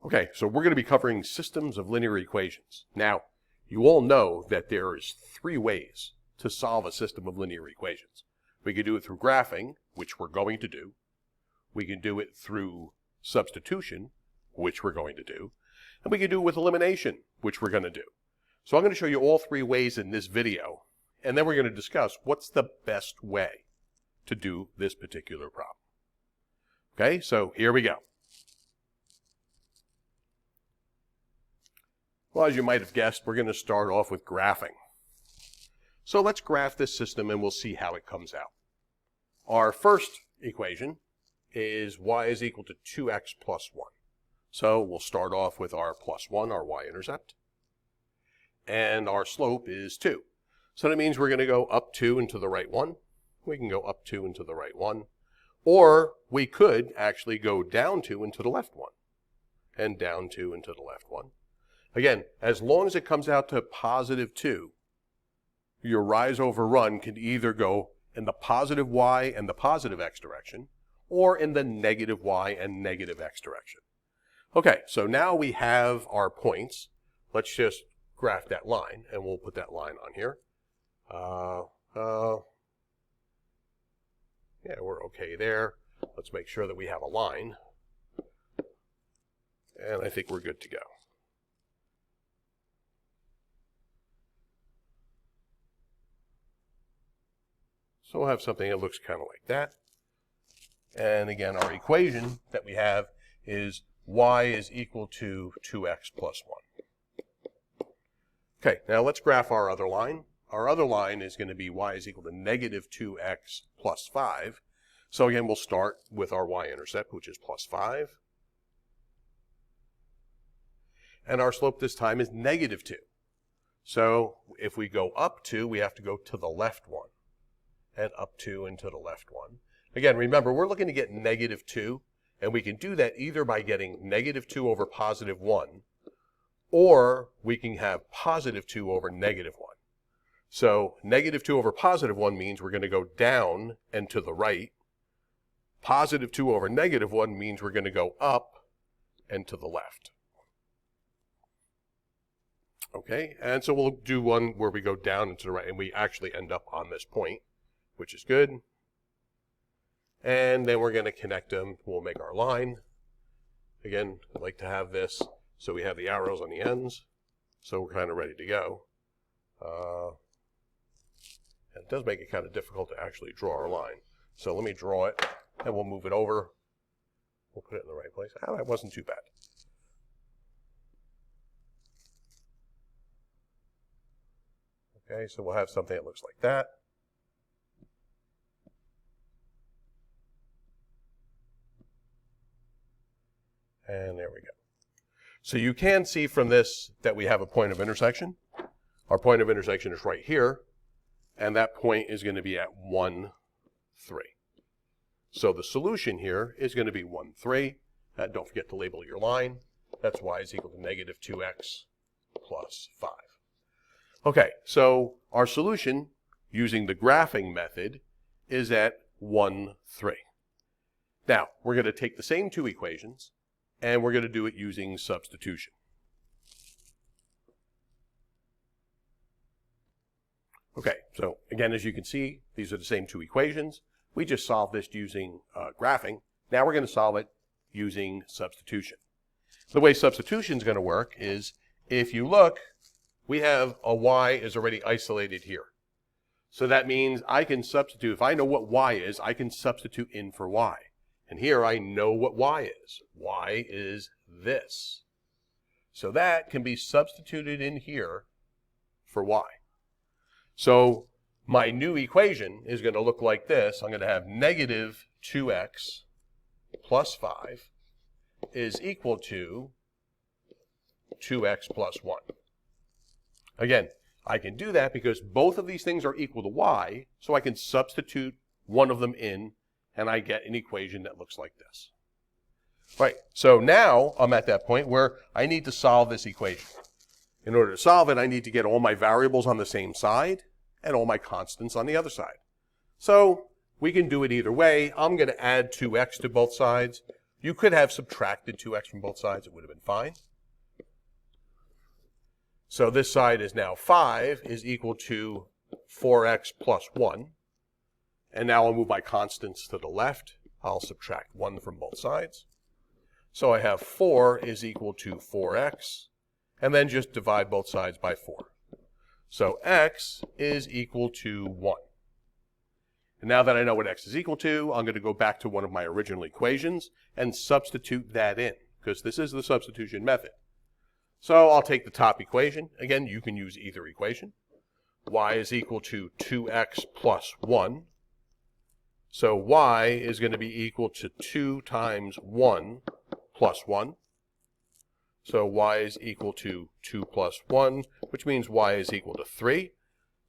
Okay, so we're going to be covering systems of linear equations. Now, you all know that there is 3 ways to solve a system of linear equations. We can do it through graphing, which we're going to do. We can do it through substitution, which we're going to do. And we can do it with elimination, which we're going to do. So I'm going to show you all 3 ways in this video, and then we're going to discuss what's the best way to do this particular problem. Okay, so here we go. Well, as you might have guessed, we're going to start off with graphing. So let's graph this system and we'll see how it comes out. Our first equation is y is equal to 2x plus 1. So we'll start off with our plus 1, our y-intercept. And our slope is 2. So that means we're going to go up 2 and to the right 1. We can go up 2 and to the right 1. Or we could actually go down 2 and to the left 1. And down 2 and to the left 1. Again, as long as it comes out to positive 2, your rise over run can either go in the positive y and the positive x direction, or in the negative y and negative x direction. Okay, so now we have our points. Let's just graph that line, and we'll put that line on here. Yeah, we're okay there. Let's make sure that we have a line. And I think we're good to go. So we'll have something that looks kind of like that. And again, our equation that we have is y is equal to 2x plus 1. Okay, now let's graph our other line. Our other line is going to be y is equal to negative 2x plus 5. So again, we'll start with our y-intercept, which is plus 5. And our slope this time is negative 2. So if we go up 2, we have to go to the left 1. And up 2 and to the left 1. Again, remember, we're looking to get negative 2, and we can do that either by getting negative 2 over positive 1, or we can have positive 2 over negative 1. So negative 2 over positive 1 means we're going to go down and to the right. Positive 2 over negative 1 means we're going to go up and to the left. Okay, and so we'll do one where we go down and to the right, and we actually end up on this point, which is good. And then we're going to connect them. We'll make our line. Again, I like to have this so we have the arrows on the ends. So we're kind of ready to go. It does make it kind of difficult to actually draw our line. So let me draw it, and we'll move it over. We'll put it in the right place. Oh, that wasn't too bad. Okay, so we'll have something that looks like that. And there we go. So you can see from this that we have a point of intersection. Our point of intersection is right here, and that point is going to be at 1, 3. So the solution here is going to be 1, 3. Don't forget to label your line. That's y is equal to negative 2x plus 5. Okay, so our solution using the graphing method is at 1, 3. Now, we're going to take the same 2 equations, and we're going to do it using substitution. Okay, so again, as you can see, these are the same 2 equations. We just solved this using graphing. Now we're going to solve it using substitution. The way substitution is going to work is, if you look, we have a y is already isolated here. So that means I can substitute. If I know what y is, I can substitute in for y. And here I know what y is. Y is this. So that can be substituted in here for y. So my new equation is going to look like this. I'm going to have negative 2x plus 5 is equal to 2x plus 1. Again, I can do that because both of these things are equal to y, so I can substitute one of them in, and I get an equation that looks like this. Right, so now I'm at that point where I need to solve this equation. In order to solve it, I need to get all my variables on the same side and all my constants on the other side. So we can do it either way. I'm going to add 2x to both sides. You could have subtracted 2x from both sides. It would have been fine. So this side is now 5 is equal to 4x plus 1. And now I'll move my constants to the left. I'll subtract 1 from both sides. So I have 4 is equal to 4x. And then just divide both sides by 4. So x is equal to 1. And now that I know what x is equal to, I'm going to go back to one of my original equations and substitute that in, because this is the substitution method. So I'll take the top equation. Again, you can use either equation. Y is equal to 2x plus 1. So y is going to be equal to 2 times 1 plus 1. So y is equal to 2 plus 1, which means y is equal to 3.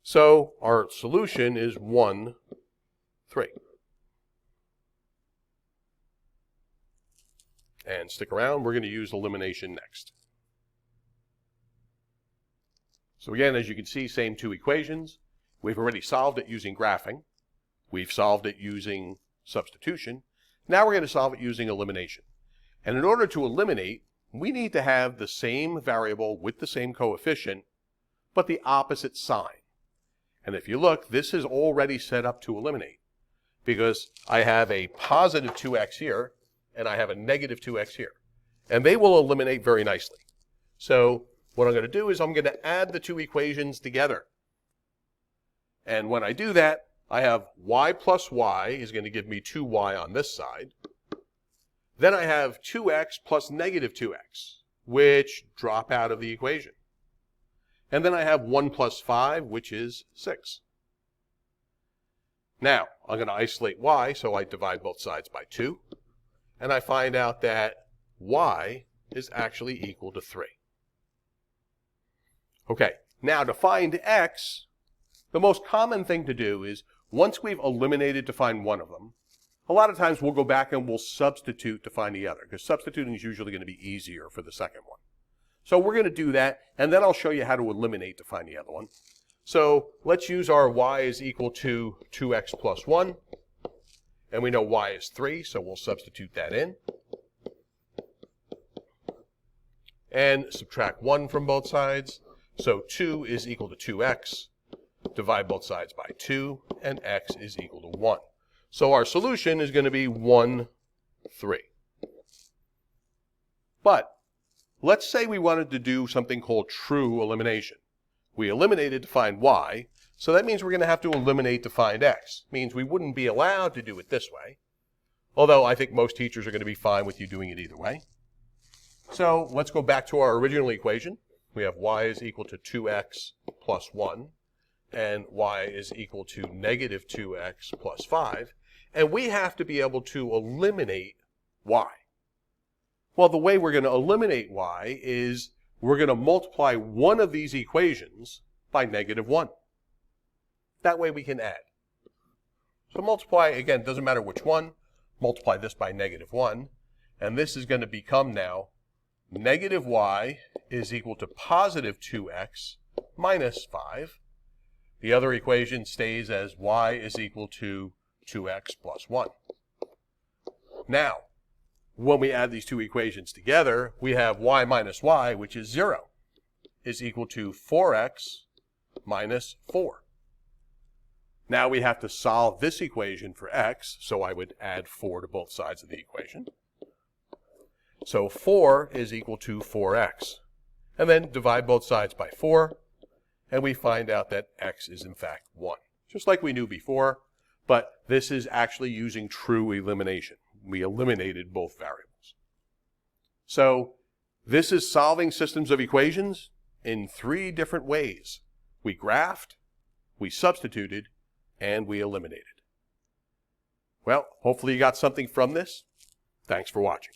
So our solution is 1, 3. And stick around, we're going to use elimination next. So again, as you can see, same two equations. We've already solved it using graphing. We've solved it using substitution. Now we're going to solve it using elimination. And in order to eliminate, we need to have the same variable with the same coefficient, but the opposite sign. And if you look, this is already set up to eliminate, because I have a positive 2x here, and I have a negative 2x here. And they will eliminate very nicely. So what I'm going to do is I'm going to add the two equations together. And when I do that, I have y plus y is going to give me 2y on this side. Then I have 2x plus negative 2x, which drop out of the equation. And then I have 1 plus 5, which is 6. Now, I'm going to isolate y, so I divide both sides by 2. And I find out that y is actually equal to 3. Okay, now to find x, the most common thing to do is, once we've eliminated to find one of them, a lot of times we'll go back and we'll substitute to find the other, because substituting is usually going to be easier for the second one. So we're going to do that, and then I'll show you how to eliminate to find the other one. So let's use our y is equal to 2x plus 1, and we know y is 3, so we'll substitute that in. And subtract 1 from both sides, so 2 is equal to 2x. Divide both sides by 2, and x is equal to 1. So our solution is going to be 1, 3. But let's say we wanted to do something called true elimination. We eliminated to find y, so that means we're going to have to eliminate to find x. Means we wouldn't be allowed to do it this way, although I think most teachers are going to be fine with you doing it either way. So let's go back to our original equation. We have y is equal to 2x plus 1, and y is equal to negative 2x plus 5. And we have to be able to eliminate y. Well, the way we're going to eliminate y is we're going to multiply one of these equations by negative 1. That way we can add. So multiply, again, doesn't matter which one, multiply this by negative 1, and this is going to become now negative y is equal to positive 2x minus 5. The other equation stays as y is equal to 2x plus 1. Now, when we add these two equations together, we have y minus y, which is 0, is equal to 4x minus 4. Now we have to solve this equation for x, so I would add 4 to both sides of the equation. So 4 is equal to 4x. And then divide both sides by 4, and we find out that x is in fact 1. Just like we knew before, but this is actually using true elimination. We eliminated both variables. So this is solving systems of equations in 3 different ways. We graphed, we substituted, and we eliminated. Well, hopefully you got something from this. Thanks for watching.